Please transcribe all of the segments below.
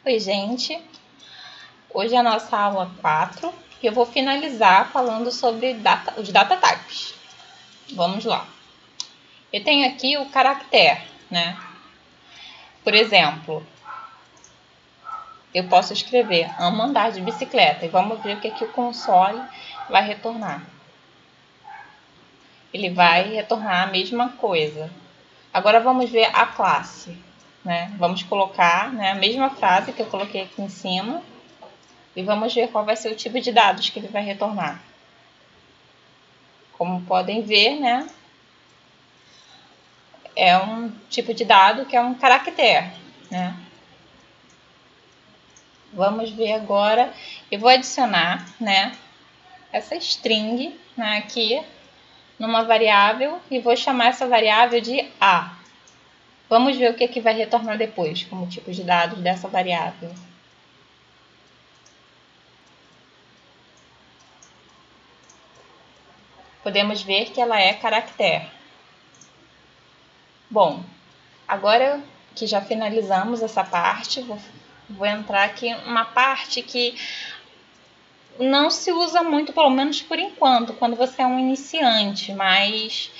Oi, gente! Hoje é a nossa aula 4 e eu vou finalizar falando sobre os data types. Vamos lá. Eu tenho aqui o caractere, né? Por exemplo, eu posso escrever amo andar de bicicleta e vamos ver o que o console vai retornar. Ele vai retornar a mesma coisa. Agora vamos ver a classe, né? Vamos colocar, né, a mesma frase que eu coloquei aqui em cima e vamos ver qual vai ser o tipo de dados que ele vai retornar. Como podem ver, né, é um tipo de dado que é um caractere, né? Vamos ver agora, eu vou adicionar, né, essa string, né, aqui numa variável e vou chamar essa variável de A. Vamos ver o que vai retornar depois como tipo de dados dessa variável. Podemos ver que ela é caractere. Bom, agora que já finalizamos essa parte, vou entrar aqui uma parte que não se usa muito, pelo menos por enquanto, quando você é um iniciante, mas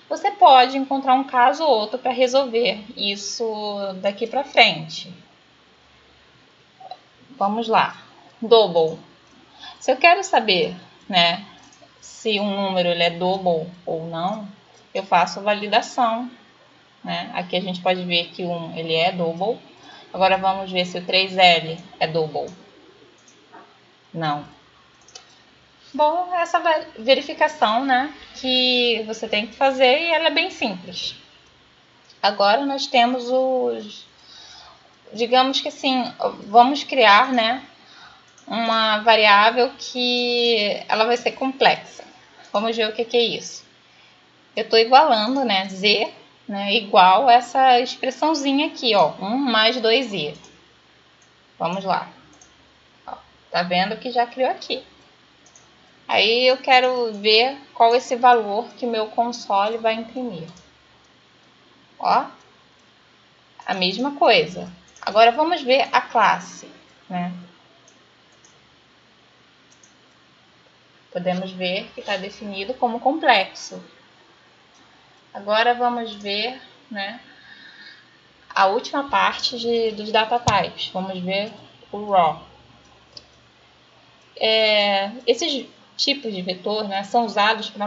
você pode encontrar um caso ou outro para resolver isso daqui para frente. Vamos lá. Double. Se eu quero saber, né, se um número ele é double ou não, eu faço validação, né? Aqui a gente pode ver que o 1 ele é double. Agora vamos ver se o 3L é double. Não. Bom, essa verificação, né, que você tem que fazer e ela é bem simples. Agora nós temos digamos que assim, vamos criar, né, uma variável que ela vai ser complexa. Vamos ver o que é isso. Eu estou igualando, né, z, né, igual essa expressãozinha aqui, ó, 1 mais 2i. Vamos lá. Ó, tá vendo que já criou aqui. Aí eu quero ver qual esse valor que meu console vai imprimir. Ó, a mesma coisa. Agora vamos ver a classe, né? Podemos ver que está definido como complexo. Agora vamos ver, né, a última parte dos data types. Vamos ver o raw. Esses tipos de vetor, né, são usados para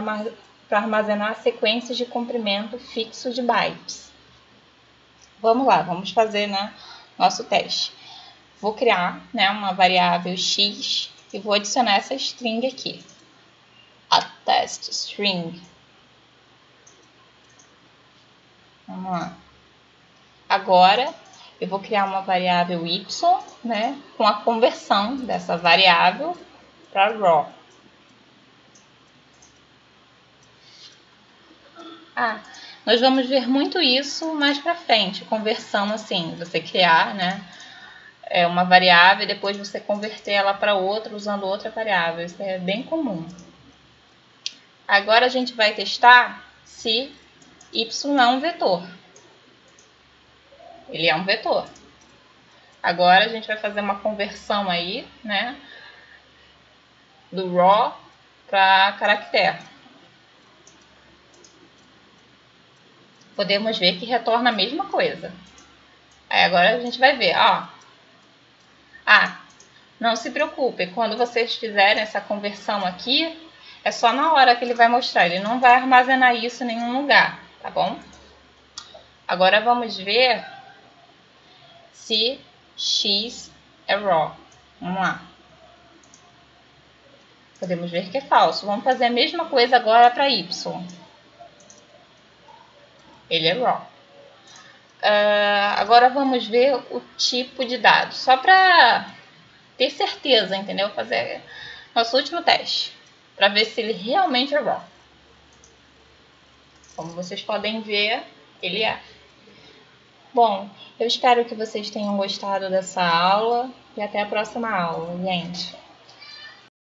armazenar sequências de comprimento fixo de bytes. Vamos lá, vamos fazer, né, nosso teste. Vou criar, né, uma variável x e vou adicionar essa string aqui. A test string. Vamos lá. Agora eu vou criar uma variável y, né, com a conversão dessa variável para raw. Nós vamos ver muito isso mais para frente, conversão assim, você criar, né, uma variável e depois você converter ela para outra usando outra variável. Isso é bem comum. Agora a gente vai testar se y é um vetor. Ele é um vetor. Agora a gente vai fazer uma conversão aí, né, do raw para caractere. Podemos ver que retorna a mesma coisa. Aí agora a gente vai ver, ó. Não se preocupe, quando vocês fizerem essa conversão aqui, é só na hora que ele vai mostrar, ele não vai armazenar isso em nenhum lugar, tá bom? Agora vamos ver se x é raw. Vamos lá. Podemos ver que é falso. Vamos fazer a mesma coisa agora para y. Ele é raw. Agora vamos ver o tipo de dado. Só para ter certeza, entendeu? Fazer nosso último teste. Para ver se ele realmente é raw. Como vocês podem ver, ele é. Bom, eu espero que vocês tenham gostado dessa aula. E até a próxima aula, gente.